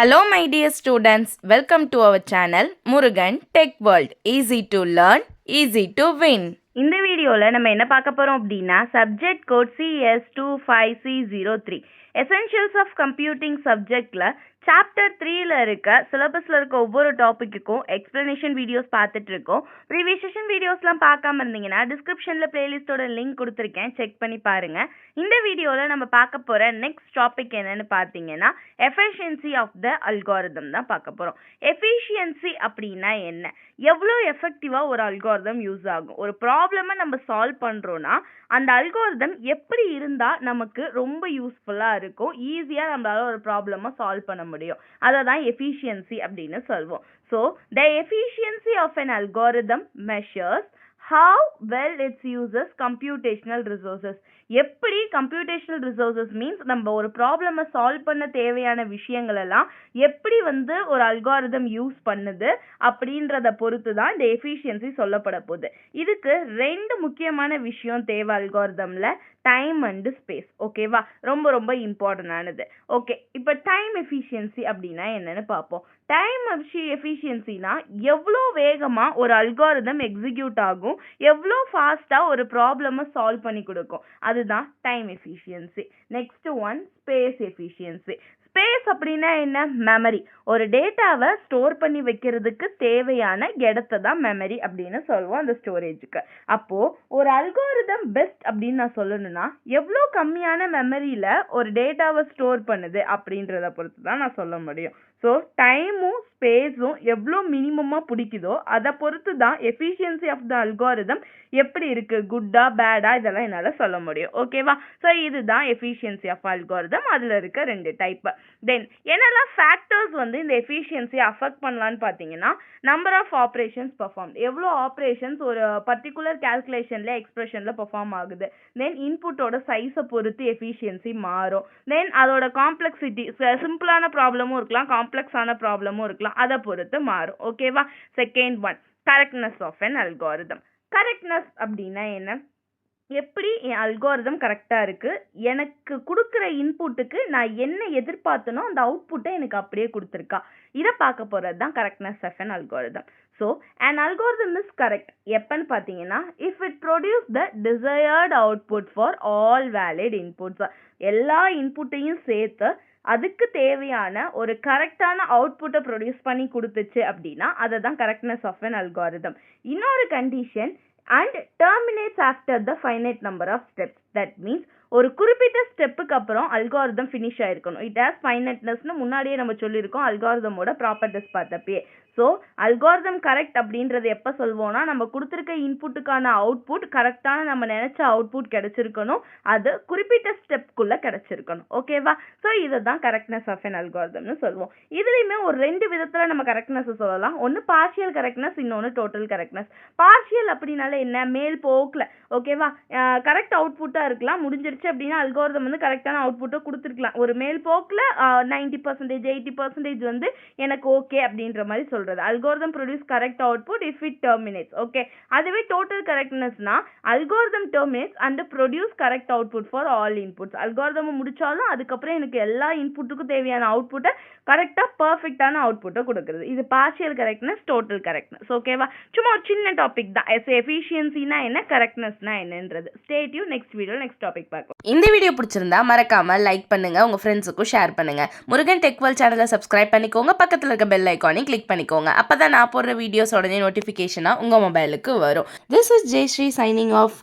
Hello my dear students, welcome to our channel Murugan Tech World. Easy to learn, easy to win. இந்த வீடியோவில் நம்ம என்ன பார்க்க போகிறோம் அப்படின்னா subject code CS25C03 essentials of computing சப்ஜெக்டில் சாப்டர் 3ல இருக்க சிலபஸில் இருக்க ஒவ்வொரு டாப்பிக்குக்கும் எக்ஸ்ப்ளனேஷன் வீடியோஸ் பார்த்துட்டு இருக்கோம். ப்ரீவியஸ் செஷன் வீடியோஸ்லாம் பார்க்காம இருந்தீங்கன்னா டிஸ்கிரிப்ஷனில் பிளேலிஸ்ட்டோட லிங்க் கொடுத்துருக்கேன், செக் பண்ணி பாருங்கள். இந்த வீடியோவில் நம்ம பார்க்க போகிற நெக்ஸ்ட் டாபிக் என்னன்னு பார்த்தீங்கன்னா எஃபிஷியன்சி ஆஃப் த அல்காரிதம் தான் பார்க்க போகிறோம். எஃபிஷியன்சி அப்படின்னா என்ன, எவ்வளோ எஃபெக்டிவாக ஒரு அல்காரிதம் யூஸ் ஆகும், ஒரு ப்ராப்ளமை நம்ம சால்வ் பண்ணுறோன்னா அந்த அல்காரிதம் எப்படி இருந்தால் நமக்கு ரொம்ப யூஸ்ஃபுல்லாக இருக்கும், ஈஸியாக நம்மளால ஒரு ப்ராப்ளமை சால்வ் பண்ண முடியும், அதை தான் எஃபிஷியன்சி அப்படின்னு சொல்வோம். So the efficiency of an algorithm measures how well it uses computational resources. எப்படி கம்ப்யூட்டேஷனல் ரிசோர்ஸஸ் மீன்ஸ் நம்ம ஒரு ப்ராப்ளமை சால்வ் பண்ண தேவையான விஷயங்கள் எல்லாம் எப்படி ஒரு அல்காரிதம் யூஸ் பண்ணுது அப்படின்றத பொறுத்து தான் இந்த எஃபிஷியன்சி சொல்லப்பட போகுது. இதுக்கு ரெண்டு முக்கியமான விஷயம் தேவை அல்காரிதம்ல, டைம் அண்ட் ஸ்பேஸ். ஓகேவா, ரொம்ப ரொம்ப இம்பார்ட்டன்டானது. ஓகே, இப்போ டைம் எஃபிஷியன்சி அப்படின்னா என்னன்னு பார்ப்போம். டைம் எஃபிஷியன்சினா எவ்வளோ வேகமாக ஒரு அல்காரிதம் எக்ஸிக்யூட் ஆகும், எவ்வளோ ஃபாஸ்ட்டாக ஒரு ப்ராப்ளமை சால்வ் பண்ணி கொடுக்கும், அதுதான் time efficiency. Next one space efficiency. Space அப்படின்னா என்ன, மெமரி. ஒரு டேட்டாவை ஸ்டோர் பண்ணி வைக்கிறதுக்கு தேவையான இடத்த தான் மெமரி அப்படின்னு சொல்லுவோம், அந்த ஸ்டோரேஜுக்கு. அப்போது ஒரு அல்காரிதம் பெஸ்ட் அப்படின்னு நான் சொல்லணும்னா எவ்வளோ கம்மியான மெமரியில் ஒரு டேட்டாவை ஸ்டோர் பண்ணுது அப்படின்றத பொறுத்து தான் நான் சொல்ல முடியும். ஸோ டைமும் ஸ்பேஸும் எவ்வளோ மினிமமாக பிடிக்குதோ அதை பொறுத்து தான் எஃபிஷியன்சி ஆஃப் த அல்காரிதம் எப்படி இருக்குது, குட்டா பேடா இதெல்லாம் என்னால் சொல்ல முடியும். ஓகேவா, ஸோ இதுதான் எஃபிஷியன்சி ஆஃப் அல்காரிதம். அதில் இருக்க ரெண்டு டைப்பு. தென் என்னெல்லாம் ஃபேக்டர்ஸ் இந்த எஃபிஷியன்சியை அஃபெக்ட் பண்ணலான்னு பார்த்தீங்கன்னா நம்பர் ஆஃப் ஆப்ரேஷன்ஸ் பெர்ஃபார்ம், எவ்வளோ ஆப்ரேஷன்ஸ் ஒரு பர்டிகுலர் கேல்குலேஷனில் எக்ஸ்பிரஷனில் பெர்ஃபார்ம் ஆகுது. தென் இன்புட்டோட சைஸை பொறுத்து எஃபிஷியன்சி மாறும். தென் அதோட காம்ப்ளெக்சிட்டி, சிம்பிளான ப்ராப்ளமும் இருக்கலாம், காம்ப்ளெக்ஸான ப்ராப்ளமும் இருக்கலாம், அதை பொறுத்து மாறும். ஓகேவா. Second one, correctness of an algorithm. Correctness அப்படின்னா என்ன, எப்படி என் அல்காரிதம் கரெக்டாக இருக்குது, எனக்கு கொடுக்குற இன்புட்டுக்கு நான் என்ன எதிர்பார்த்தனோ அந்த அவுட்புட்டை எனக்கு அப்படியே கொடுத்துருக்கா, இதை பார்க்க போகிறது தான் correctness of an algorithm. So an algorithm is correct எப்பன்னு பார்த்தீங்கன்னா if it produce the desired output for all valid inputs. எல்லா இன்புட்டையும் சேர்த்து அதுக்கு தேவையான ஒரு கரெக்டான அவுட்புட்டை ப்ரொடியூஸ் பண்ணி கொடுத்துச்சு அப்படின்னா அதை தான் கரெக்ட்னஸ் ஆஃப் an algorithm. இன்னொரு condition, and terminates after the finite number of steps. That means ஒரு குறிப்பிட்ட ஸ்டெப்புக்கு அப்புறம் அல்காரிதம் ஃபினிஷ் ஆயிருக்கணும். இட் ஹாஸ் ஃபைனட்னஸ்னு முன்னாடியே நம்ம சொல்லியிருக்கோம் அல்காரிதமோட ப்ராப்பர்ட்டிஸ் பார்த்தப்பயே. ஸோ அல்காரிதம் கரெக்ட் அப்படின்றது எப்போ சொல்வோம்னா நம்ம கொடுத்துருக்க இன்புட்டுக்கான அவுட்புட் கரெக்டான நம்ம நினைச்ச அவுட்புட் கிடைச்சிருக்கணும், அது குறிப்பிட்ட ஸ்டெப்குள்ளே கிடைச்சிருக்கணும். ஓகேவா, ஸோ இதை தான் கரெக்ட்னஸ் ஆஃப் an algorithmனு சொல்லுவோம். இதுலேயுமே ஒரு ரெண்டு விதத்தில் நம்ம கரெக்ட்னஸ் சொல்லலாம். ஒன்று பார்ஷியல் கரெக்ட்னஸ், இன்னொன்று டோட்டல் கரெக்ட்னஸ். பார்ஷியல் அப்படின்னால என்ன, மேல் போக்கில் ஓகேவா கரெக்ட் அவுட்புட்டாக இருக்கலாம், முடிஞ்சிருச்சு அப்படின்னா அல்காரிதம் கரெக்டான அவுட்புட்டை கொடுத்துருக்கலாம். ஒரு மேல் போக்கில் 90% 80% எனக்கு ஓகே அப்படின்ற மாதிரி சொல்றது. Algorithm produce correct output if it terminates. Okay, அதுவே டோட்டல் கரெக்ட்னஸ்னா algorithm terminates and produce correct output for all inputs. Algorithm முடிச்சாலும் அதுக்கப்புறம் எனக்கு எல்லா இன்புட்டுக்கும் தேவையான அவுட்புட்டை கரெக்டாக பர்ஃபெக்டான அவுட்புட்டை கொடுக்குறது. இது பார்ஷியல் கரெக்ட்னஸ், டோட்டல் கரெக்ட்னஸ். ஓகேவா, சும்மா ஒரு சின்ன டாபிக் தான். எஃபிஷியன்சினா என்ன, கரெக்ட்னஸ்னா என்னன்றது. Stay tune, next video next topic பார்க்கலாம். இந்த வீடியோ பிடிச்சிருந்தா மறக்காம லைக் பண்ணுங்க, உங்க ஃப்ரெண்ட்ஸுக்கும் ஷேர் பண்ணுங்க. முருகன் டெக் வேர்ல்ட் சேனலை சப்ஸ்கிரைப் பண்ணிக்கோங்க, பக்கத்தில் இருக்க பெல் ஐக்கானையும் கிளிக் பண்ணிக்கோங்க. அப்பதான் நான் போடுற வீடியோஸ் உடனே நோட்டிஃபிகேஷனா உங்க மொபைலுக்கு வரும். This is Jayashree signing of.